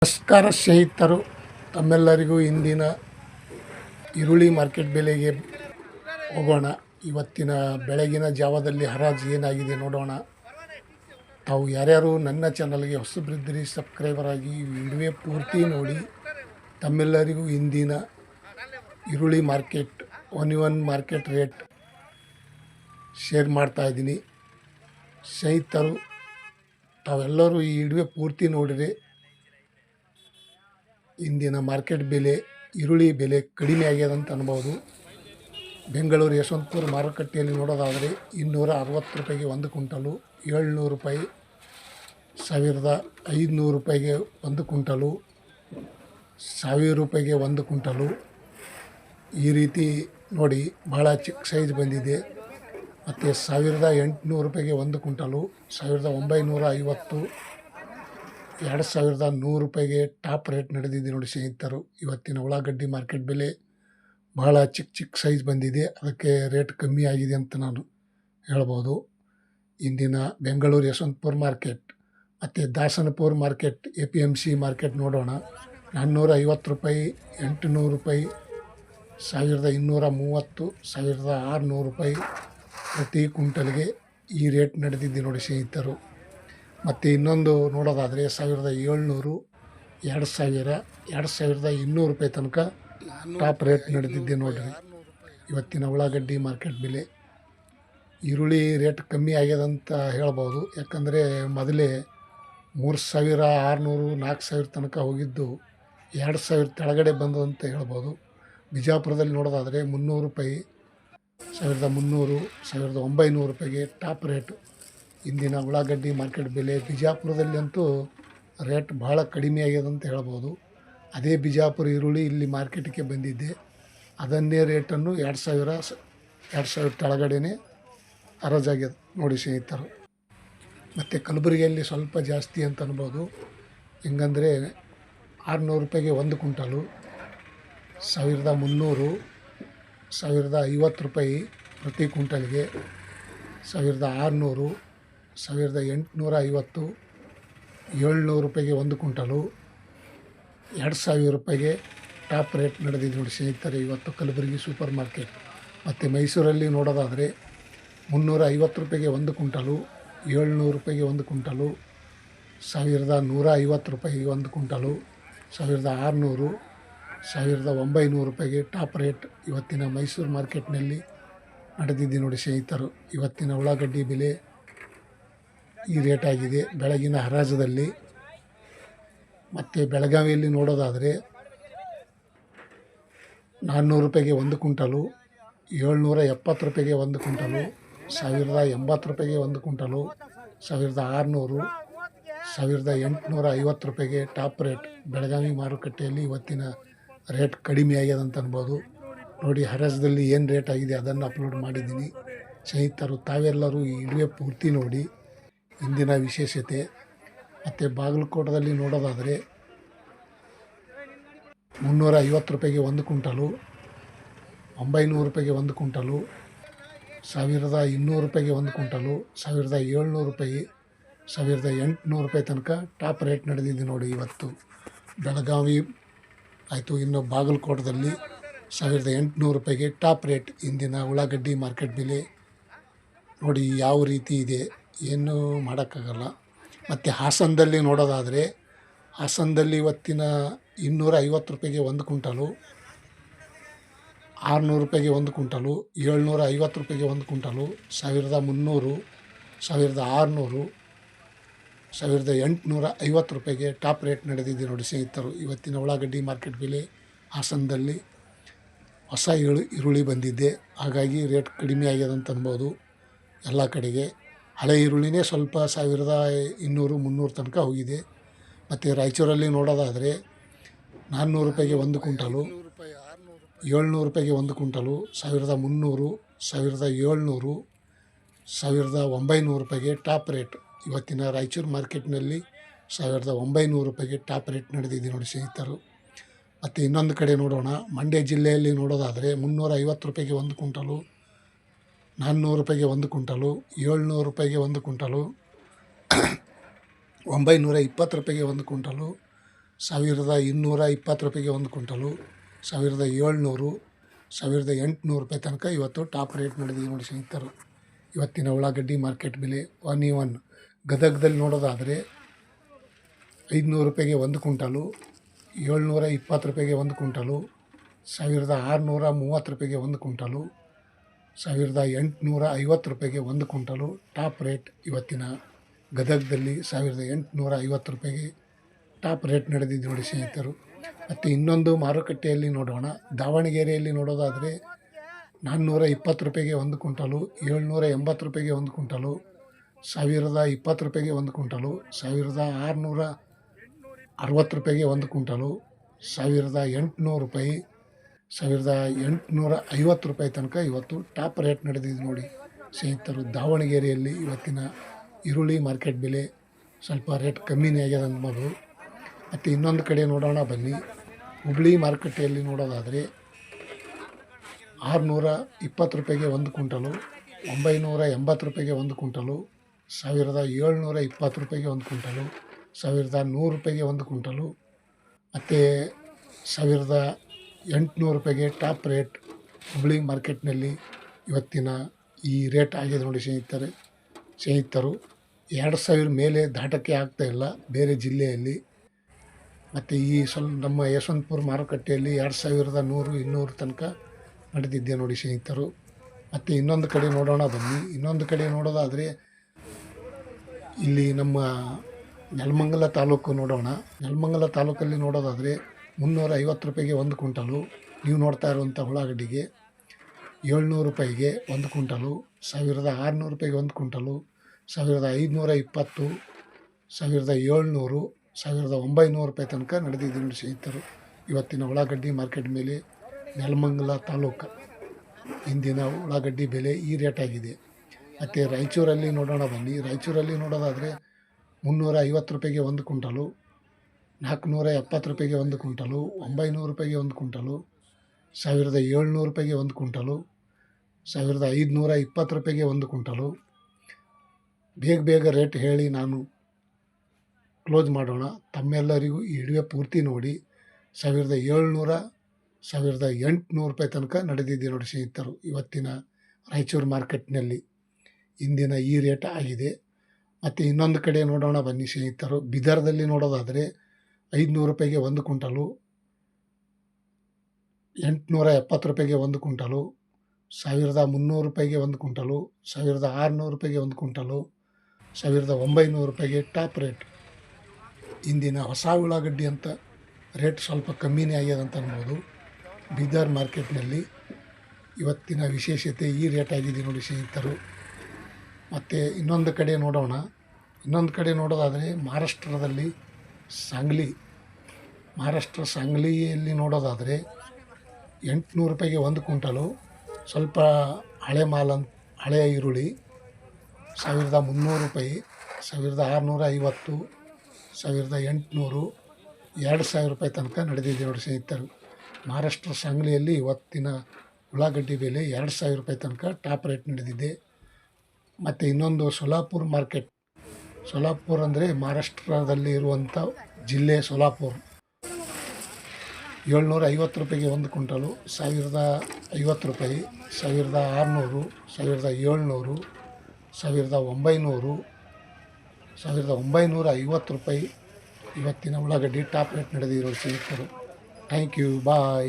ನಮಸ್ಕಾರ ಸ್ನೇಹಿತರು, ತಮ್ಮೆಲ್ಲರಿಗೂ ಇಂದಿನ ಈರುಳ್ಳಿ ಮಾರ್ಕೆಟ್ ಬೆಲೆಗೆ ಹೋಗೋಣ. ಇವತ್ತಿನ ಬೆಳಗಿನ ಜಾವದಲ್ಲಿ ಹರಾಜು ಏನಾಗಿದೆ ನೋಡೋಣ. ತಾವು ಯಾರ್ಯಾರು ನನ್ನ ಚಾನಲ್ಗೆ ಹೊಸಬ್ರಿದ್ದರೆ ಸಬ್ಸ್ಕ್ರೈಬರ್ ಆಗಿ ವಿಡಿಯೋ ಪೂರ್ತಿ ನೋಡಿ. ತಮ್ಮೆಲ್ಲರಿಗೂ ಇಂದಿನ ಈರುಳ್ಳಿ ಮಾರ್ಕೆಟ್ ಮಾರ್ಕೆಟ್ ರೇಟ್ ಶೇರ್ ಮಾಡ್ತಾಯಿದ್ದೀನಿ. ಸ್ನೇಹಿತರು, ತಾವೆಲ್ಲರೂ ಈ ವಿಡಿಯೋ ಪೂರ್ತಿ ನೋಡಿರಿ. ಇಂದಿನ ಮಾರ್ಕೆಟ್ ಬೆಲೆ, ಈರುಳ್ಳಿ ಬೆಲೆ ಕಡಿಮೆ ಆಗ್ಯದ ಅಂತ ಅನ್ಬೋದು. ಬೆಂಗಳೂರು ಯಶವಂತಪುರ ಮಾರುಕಟ್ಟೆಯಲ್ಲಿ ನೋಡೋದಾದರೆ 260 ರೂಪಾಯಿಗೆ 1 ಕ್ವಿಂಟಲು, 700 ರೂಪಾಯಿ, 1500 ರೂಪಾಯಿಗೆ 1 ಕ್ವಿಂಟಲು, 1000 ರೂಪಾಯಿಗೆ 1 ಕ್ವಿಂಟಲು. ಈ ರೀತಿ ನೋಡಿ, ಭಾಳ ಚಿಕ್ಕ ಸೈಜ್ ಬಂದಿದೆ. ಮತ್ತು 1800 ರೂಪಾಯಿಗೆ 1 ಕ್ವಿಂಟಲು, 1950, 2100 ರೂಪಾಯಿಗೆ ಟಾಪ್ ರೇಟ್ ನಡೆದಿದೆ ನೋಡಿ ಸ್ನೇಹಿತರು. ಇವತ್ತಿನ ಉಳ್ಳಾಗಡ್ಡಿ ಮಾರ್ಕೆಟ್ ಬೆಲೆ ಭಾಳ ಚಿಕ್ಕ ಸೈಜ್ ಬಂದಿದೆ, ಅದಕ್ಕೆ ರೇಟ್ ಕಮ್ಮಿ ಆಗಿದೆ ಅಂತ ನಾನು ಹೇಳ್ಬೋದು. ಇಂದಿನ ಬೆಂಗಳೂರು ಯಶವಂತಪುರ ಮಾರ್ಕೆಟ್ ಮತ್ತು ದಾಸನಪುರ ಮಾರ್ಕೆಟ್, APMC ಮಾರ್ಕೆಟ್ ನೋಡೋಣ. 450 ರೂಪಾಯಿ, 800 ರೂಪಾಯಿ, 1230, 1600 ರೂಪಾಯಿ ಪ್ರತಿ ಕ್ವಿಂಟಲ್ಗೆ ಈ ರೇಟ್ ನಡೆದಿದೆ ನೋಡಿ ಸ್ನೇಹಿತರು. ಮತ್ತು ಇನ್ನೊಂದು ನೋಡೋದಾದರೆ 1700, 2000, 2200 ರೂಪಾಯಿ ತನಕ ಟಾಪ್ ರೇಟ್ ನಡೆದಿದ್ದೆ ನೋಡಿರಿ ಇವತ್ತಿನ ಉಳ್ಳಾಗಡ್ಡಿ ಮಾರ್ಕೆಟ್ ಬೆಲೆ. ಈರುಳ್ಳಿ ರೇಟ್ ಕಮ್ಮಿ ಆಗ್ಯದಂತ ಹೇಳ್ಬೋದು, ಯಾಕಂದರೆ ಮೊದಲೇ 3600, 4000 ತನಕ ಹೋಗಿದ್ದು 2000 ಕೆಳಗಡೆ ಬಂದಂತ ಹೇಳ್ಬೋದು. ಬಿಜಾಪುರದಲ್ಲಿ ನೋಡೋದಾದರೆ 300 ರೂಪಾಯಿ, 1300, 1900 ರೂಪಾಯಿಗೆ ಟಾಪ್ ರೇಟ್ ಇಂದಿನ ಉಳ್ಳಾಗಡ್ಡಿ ಮಾರ್ಕೆಟ್ ಬೆಲೆ. ಬಿಜಾಪುರದಲ್ಲಿ ಅಂತೂ ರೇಟ್ ಭಾಳ ಕಡಿಮೆ ಆಗ್ಯದಂತ ಹೇಳ್ಬೋದು. ಅದೇ ಬಿಜಾಪುರ ಈರುಳ್ಳಿ ಇಲ್ಲಿ ಮಾರ್ಕೆಟಿಗೆ ಬಂದಿದ್ದೆ, ಅದನ್ನೇ ರೇಟನ್ನು 2000 ಕೆಳಗಡೆನೇ ಹರಾಜಾಗ್ಯದ ನೋಡಿ ಸ್ನೇಹಿತರು. ಮತ್ತು ಕಲಬುರಗಿಯಲ್ಲಿ ಸ್ವಲ್ಪ ಜಾಸ್ತಿ ಅಂತ ಅನ್ಬೋದು. ಹೆಂಗಂದರೆ 600 ರೂಪಾಯಿಗೆ 1 ಕ್ವಿಂಟಲು, 1300, 1050 ರೂಪಾಯಿ ಪ್ರತಿ ಕ್ವಿಂಟಲ್ಗೆ, 1600, 1850, 700 ರೂಪಾಯಿಗೆ 1 ಕ್ವಿಂಟಲು, 2000 ರೂಪಾಯಿಗೆ ಟಾಪ್ ರೇಟ್ ನಡೆದಿದೆ ನೋಡಿ ಸ್ನೇಹಿತರೆ ಇವತ್ತು ಕಲಬುರಗಿ ಸೂಪರ್ ಮಾರ್ಕೆಟ್. ಮತ್ತು ಮೈಸೂರಲ್ಲಿ ನೋಡೋದಾದರೆ 350 ರೂಪಾಯಿಗೆ 1 ಕ್ವಿಂಟಲು, 700 ರೂಪಾಯಿಗೆ 1 ಕ್ವಿಂಟಲು, 1150 ರೂಪಾಯಿಗೆ 1 ಕ್ವಿಂಟಲು, 1600, 1900 ರೂಪಾಯಿಗೆ ಟಾಪ್ ರೇಟ್ ಇವತ್ತಿನ ಮೈಸೂರು ಮಾರ್ಕೆಟ್ನಲ್ಲಿ ನಡೆದಿದೆ ನೋಡಿ ಸ್ನೇಹಿತರು. ಇವತ್ತಿನ ಉಳ್ಳಾಗಡ್ಡಿ ಬೆಲೆ ಈ ರೇಟ್ ಆಗಿದೆ ಬೆಳಗಿನ ಹರಾಜದಲ್ಲಿ. ಮತ್ತು ಬೆಳಗಾವಿಯಲ್ಲಿ ನೋಡೋದಾದರೆ 400 ರೂಪಾಯಿಗೆ 1 ಕ್ವಿಂಟಲು, 770 ರೂಪಾಯಿಗೆ 1 ಕ್ವಿಂಟಲು, 1080 ರೂಪಾಯಿಗೆ 1 ಕ್ವಿಂಟಲು, 1600, 1850 ರೂಪಾಯಿಗೆ ಟಾಪ್ ರೇಟ್ ಬೆಳಗಾವಿ ಮಾರುಕಟ್ಟೆಯಲ್ಲಿ ಇವತ್ತಿನ ರೇಟ್ ಕಡಿಮೆ ಆಗ್ಯದಂತ ಅನ್ಬೋದು. ನೋಡಿ, ಹರಾಜದಲ್ಲಿ ಏನು ರೇಟ್ ಆಗಿದೆ ಅದನ್ನು ಅಪ್ಲೋಡ್ ಮಾಡಿದ್ದೀನಿ ಸ್ನೇಹಿತರು. ತಾವೆಲ್ಲರೂ ಈ ವಿಡಿಯೋ ಪೂರ್ತಿ ನೋಡಿ ಇಂದಿನ ವಿಶೇಷತೆ. ಮತ್ತು ಬಾಗಲಕೋಟದಲ್ಲಿ ನೋಡೋದಾದರೆ 350 ರೂಪಾಯಿಗೆ 1 ಕ್ವಿಂಟಲು, 900 ರೂಪಾಯಿಗೆ 1 ಕ್ವಿಂಟಲು, 1200 ರೂಪಾಯಿಗೆ 1 ಕ್ವಿಂಟಲು, 1700 ರೂಪಾಯಿ, 1800 ರೂಪಾಯಿ ತನಕ ಟಾಪ್ ರೇಟ್ ನಡೆದಿದೆ ನೋಡಿ ಇವತ್ತು ಬೆಳಗಾವಿ ಆಯಿತು. ಇನ್ನು ಬಾಗಲಕೋಟದಲ್ಲಿ 1800 ರೂಪಾಯಿಗೆ ಟಾಪ್ ರೇಟ್ ಇಂದಿನ ಉಳ್ಳಾಗಡ್ಡಿ ಮಾರ್ಕೆಟ್ ಬೆಲೆ ನೋಡಿ ಯಾವ ರೀತಿ ಇದೆ, ಏನೂ ಮಾಡೋಕ್ಕಾಗಲ್ಲ. ಮತ್ತು ಹಾಸನದಲ್ಲಿ ನೋಡೋದಾದರೆ ಹಾಸನದಲ್ಲಿ ಇವತ್ತಿನ 250 ರೂಪಾಯಿಗೆ 1 ಕ್ವಿಂಟಲು, 600 ರೂಪಾಯಿಗೆ 1 ಕ್ವಿಂಟಲು, 750 ರೂಪಾಯಿಗೆ 1 ಕ್ವಿಂಟಲು, 1300, 1600, 1850 ರೂಪಾಯಿಗೆ ಟಾಪ್ ರೇಟ್ ನಡೆದಿದೆ ನೋಡಿ ಸ್ನೇಹಿತರು ಇವತ್ತಿನ ಉಳ್ಳಾಗಡ್ಡಿ ಮಾರ್ಕೆಟ್ ಬೆಲೆ. ಹಾಸನದಲ್ಲಿ ಹೊಸ ಈರುಳ್ಳಿ ಬಂದಿದ್ದೆ, ಹಾಗಾಗಿ ರೇಟ್ ಕಡಿಮೆ ಆಗ್ಯದಂತ ಅನ್ಬೋದು ಎಲ್ಲ ಕಡೆಗೆ. ಹಳೆ ಈರುಳ್ಳಿನೇ ಸ್ವಲ್ಪ 1200, 300 ತನಕ ಹೋಗಿದೆ. ಮತ್ತು ರಾಯಚೂರಲ್ಲಿ ನೋಡೋದಾದರೆ 400 ರೂಪಾಯಿಗೆ 1 ಕ್ವಿಂಟಲು, 700 ರೂಪಾಯಿಗೆ 1 ಕ್ವಿಂಟಲು, 1300, 1700, 1900 ರೂಪಾಯಿಗೆ ಟಾಪ್ ರೇಟ್ ಇವತ್ತಿನ ರಾಯಚೂರು ಮಾರ್ಕೆಟ್ನಲ್ಲಿ 1900 ರೂಪಾಯಿಗೆ ಟಾಪ್ ರೇಟ್ ನಡೆದಿದೆ ನೋಡಿ ಸ್ನೇಹಿತರು. ಮತ್ತು ಇನ್ನೊಂದು ಕಡೆ ನೋಡೋಣ, ಮಂಡ್ಯ ಜಿಲ್ಲೆಯಲ್ಲಿ ನೋಡೋದಾದರೆ 350 ರೂಪಾಯಿಗೆ 1 ಕ್ವಿಂಟಲು, 400 ರೂಪಾಯಿಗೆ 1 ಕ್ವಿಂಟಲು, 700 ರೂಪಾಯಿಗೆ 1 ಕ್ವಿಂಟಲು, 920 ರೂಪಾಯಿಗೆ 1 ಕ್ವಿಂಟಲು, 1220 ರೂಪಾಯಿಗೆ ಒಂದು ಕ್ವಿಂಟಲು, 1700, 1800 ತನಕ ಇವತ್ತು ಟಾಪ್ ರೇಟ್ ನಡೆದಿದೆ ನೋಡಿ ಸ್ನೇಹಿತರು. ಇವತ್ತಿನ ಉಳ್ಳಾಗಡ್ಡಿ ಮಾರ್ಕೆಟ್ ಬೆಲೆ ಒನ್ ಗದಗದಲ್ಲಿ ನೋಡೋದಾದರೆ 500 ರೂಪಾಯಿಗೆ ಒಂದು ಕ್ವಿಂಟಲು, 720 ರೂಪಾಯಿಗೆ ಒಂದು ಕ್ವಿಂಟಲು, 1630 ರೂಪಾಯಿಗೆ ಒಂದು ಕ್ವಿಂಟಲು, 1850 ರೂಪಾಯಿಗೆ ಒಂದು ಕ್ವಿಂಟಲು. ಟಾಪ್ ರೇಟ್ ಇವತ್ತಿನ ಗದಗದಲ್ಲಿ 1850 ರೂಪಾಯಿಗೆ ಟಾಪ್ ರೇಟ್ ನಡೆದಿದೆ ನೋಡಿ ಸ್ನೇಹಿತರು. ಮತ್ತು ಇನ್ನೊಂದು ಮಾರುಕಟ್ಟೆಯಲ್ಲಿ ನೋಡೋಣ. ದಾವಣಗೆರೆಯಲ್ಲಿ ನೋಡೋದಾದರೆ 420 ರೂಪಾಯಿಗೆ ಒಂದು ಕ್ವಿಂಟಲು, 780 ರೂಪಾಯಿಗೆ ಒಂದು ಕ್ವಿಂಟಲು, 1020 ರೂಪಾಯಿಗೆ ಒಂದು ಕ್ವಿಂಟಲು, 1660 ರೂಪಾಯಿಗೆ ಒಂದು ಕ್ವಿಂಟಲು, 1800 ರೂಪಾಯಿ, 1850 ರೂಪಾಯಿ ತನಕ ಇವತ್ತು ಟಾಪ್ ರೇಟ್ ನಡೆದಿದೆ ನೋಡಿ ಸ್ನೇಹಿತರು. ದಾವಣಗೆರೆಯಲ್ಲಿ ಇವತ್ತಿನ ಈರುಳ್ಳಿ ಮಾರ್ಕೆಟ್ ಬೆಲೆ ಸ್ವಲ್ಪ ರೇಟ್ ಕಮ್ಮಿನೇ ಆಗ್ಯದ ಅಂದ್ಬೋದು. ಮತ್ತು ಇನ್ನೊಂದು ಕಡೆ ನೋಡೋಣ ಬನ್ನಿ. ಹುಬ್ಳಿ ಮಾರುಕಟ್ಟೆಯಲ್ಲಿ ನೋಡೋದಾದರೆ 620 ರೂಪಾಯಿಗೆ ಒಂದು ಕ್ವಿಂಟಲು, 980 ರೂಪಾಯಿಗೆ ಒಂದು ಕ್ವಿಂಟಲು, 1720 ರೂಪಾಯಿಗೆ ಒಂದು ಕ್ವಿಂಟಲು, 1100 ರೂಪಾಯಿಗೆ ಒಂದು ಕ್ವಿಂಟಲು, ಮತ್ತು 1800 ರೂಪಾಯಿಗೆ ಟಾಪ್ ರೇಟ್ ಹುಬ್ಳಿ ಮಾರ್ಕೆಟ್ನಲ್ಲಿ ಇವತ್ತಿನ ಈ ರೇಟ್ ಆಗಿದೆ ನೋಡಿ ಸ್ನೇಹಿತರು. 2000 ಮೇಲೆ ದಾಟಕ್ಕೆ ಆಗ್ತಾಯಿಲ್ಲ ಬೇರೆ ಜಿಲ್ಲೆಯಲ್ಲಿ. ಮತ್ತು ಈ ನಮ್ಮ ಯಶವಂತಪುರ ಮಾರುಕಟ್ಟೆಯಲ್ಲಿ 2100, 200 ತನಕ ನಡೆದಿದ್ದೆ ನೋಡಿ ಸ್ನೇಹಿತರು. ಮತ್ತು ಇನ್ನೊಂದು ಕಡೆ ನೋಡೋಣ ಬನ್ನಿ. ಇನ್ನೊಂದು ಕಡೆ ನೋಡೋದಾದರೆ ಇಲ್ಲಿ ನಮ್ಮ ನೆಲಮಂಗಲ ತಾಲೂಕು ನೋಡೋಣ. ನೆಲಮಂಗಲ ತಾಲೂಕಲ್ಲಿ ನೋಡೋದಾದರೆ 350 ರೂಪಾಯಿಗೆ ಒಂದು ಕ್ವಿಂಟಲು. ನೀವು ನೋಡ್ತಾ ಇರುವಂಥ ಉಳ್ಳಾಗಡ್ಡಿಗೆ 700 ರೂಪಾಯಿಗೆ ಒಂದು ಕ್ವಿಂಟಲು, 1600 ರೂಪಾಯಿಗೆ ಒಂದು ಕ್ವಿಂಟಲು, 1520, 1700, 1900 ರೂಪಾಯಿ ತನಕ ನಡೆದಿದೆ ನೋಡಿ ಸ್ನೇಹಿತರು. ಇವತ್ತಿನ ಉಳ್ಳಾಗಡ್ಡಿ ಮಾರ್ಕೆಟ್ ಮೇಲೆ ನೆಲಮಂಗಲ ತಾಲೂಕು ಇಂದಿನ ಉಳ್ಳಾಗಡ್ಡಿ ಬೆಲೆ ಈ ರೇಟ್ ಆಗಿದೆ. ಮತ್ತು ರಾಯಚೂರಲ್ಲಿ ನೋಡೋಣ ಬನ್ನಿ. ರಾಯಚೂರಲ್ಲಿ ನೋಡೋದಾದರೆ 350 ರೂಪಾಯಿಗೆ ಒಂದು ಕ್ವಿಂಟಲು, 470 ರೂಪಾಯಿಗೆ ಒಂದು ಕ್ವಿಂಟಲು, 900 ರೂಪಾಯಿಗೆ ಒಂದು ಕ್ವಿಂಟಲು, 1700 ರೂಪಾಯಿಗೆ ಒಂದು ಕ್ವಿಂಟಲು, 1520 ರೂಪಾಯಿಗೆ ಒಂದು ಕ್ವಿಂಟಲು. ಬೇಗ ರೇಟ್ ಹೇಳಿ ನಾನು ಕ್ಲೋಸ್ ಮಾಡೋಣ. ತಮ್ಮೆಲ್ಲರಿಗೂ ಈ ವಿಡಿಯೋ ಪೂರ್ತಿ ನೋಡಿ. 1700, 1800 ರೂಪಾಯಿ ತನಕ ನಡೆದಿದೆ ನೋಡಿ ಸ್ನೇಹಿತರು. ಇವತ್ತಿನ ರಾಯಚೂರು ಮಾರ್ಕೆಟ್ನಲ್ಲಿ ಇಂದಿನ ಈ ರೇಟ್ ಆಗಿದೆ. ಮತ್ತು ಇನ್ನೊಂದು ಕಡೆ ನೋಡೋಣ ಬನ್ನಿ ಸ್ನೇಹಿತರು. ಬೀದರ್ದಲ್ಲಿ ನೋಡೋದಾದರೆ 500 ರೂಪಾಯಿಗೆ ಒಂದು ಕ್ವಿಂಟಲು, 870 ರೂಪಾಯಿಗೆ ಒಂದು ಕ್ವಿಂಟಲು, 1300 ರೂಪಾಯಿಗೆ ಒಂದು ಕ್ವಿಂಟಲು, 1600 ರೂಪಾಯಿಗೆ ಒಂದು ಕ್ವಿಂಟಲು, 1900 ರೂಪಾಯಿಗೆ ಟಾಪ್ ರೇಟ್. ಇಂದಿನ ಹೊಸ ಉಳ್ಳಾಗಡ್ಡಿ ಅಂತ ರೇಟ್ ಸ್ವಲ್ಪ ಕಮ್ಮಿನೇ ಆಗ್ಯದ ಅಂತ ಅನ್ಬೋದು. ಬೀದರ್ ಮಾರ್ಕೆಟ್ನಲ್ಲಿ ಇವತ್ತಿನ ವಿಶೇಷತೆ ಈ ರೇಟ್ ಆಗಿದೆ ನೋಡಿ ಸ್ನೇಹಿತರು. ಮತ್ತು ಇನ್ನೊಂದು ಕಡೆ ನೋಡೋಣ. ಇನ್ನೊಂದು ಕಡೆ ನೋಡೋದಾದರೆ ಮಹಾರಾಷ್ಟ್ರ ಸಾಂಗ್ಲಿಯಲ್ಲಿ ನೋಡೋದಾದರೆ 800 ರೂಪಾಯಿಗೆ ಒಂದು ಕ್ವಿಂಟಲು. ಸ್ವಲ್ಪ ಹಳೆಯ ಈರುಳ್ಳಿ 1300 ರೂಪಾಯಿ, 1650, 1800, 2000 ರೂಪಾಯಿ ತನಕ ನಡೆದಿದೆ ನೋಡಿ ಸ್ನೇಹಿತರು. ಮಹಾರಾಷ್ಟ್ರ ಸಾಂಗ್ಲಿಯಲ್ಲಿ ಇವತ್ತಿನ ಉಳ್ಳಾಗಡ್ಡಿ ಬೆಲೆ 2000 ರೂಪಾಯಿ ತನಕ ಟಾಪ್ ರೇಟ್ ನಡೆದಿದೆ. ಮತ್ತು ಇನ್ನೊಂದು ಸೋಲಾಪುರ್ ಅಂದರೆ ಮಹಾರಾಷ್ಟ್ರದಲ್ಲಿ ಇರುವಂಥ ಜಿಲ್ಲೆ ಸೋಲಾಪುರ್. 750 ರೂಪಾಯಿಗೆ ಒಂದು ಕ್ವಿಂಟಲು, 1050 ರೂಪಾಯಿ, 1600, 1700, 1900, 1950 ರೂಪಾಯಿ ಇವತ್ತಿನ ಉಳ್ಳಾಗಡ್ಡಿ ಟಾಪ್ ರೇಟ್ ನಡೆದಿರೋ ಸ್ನೇಹಿತರು. Thank you, bye.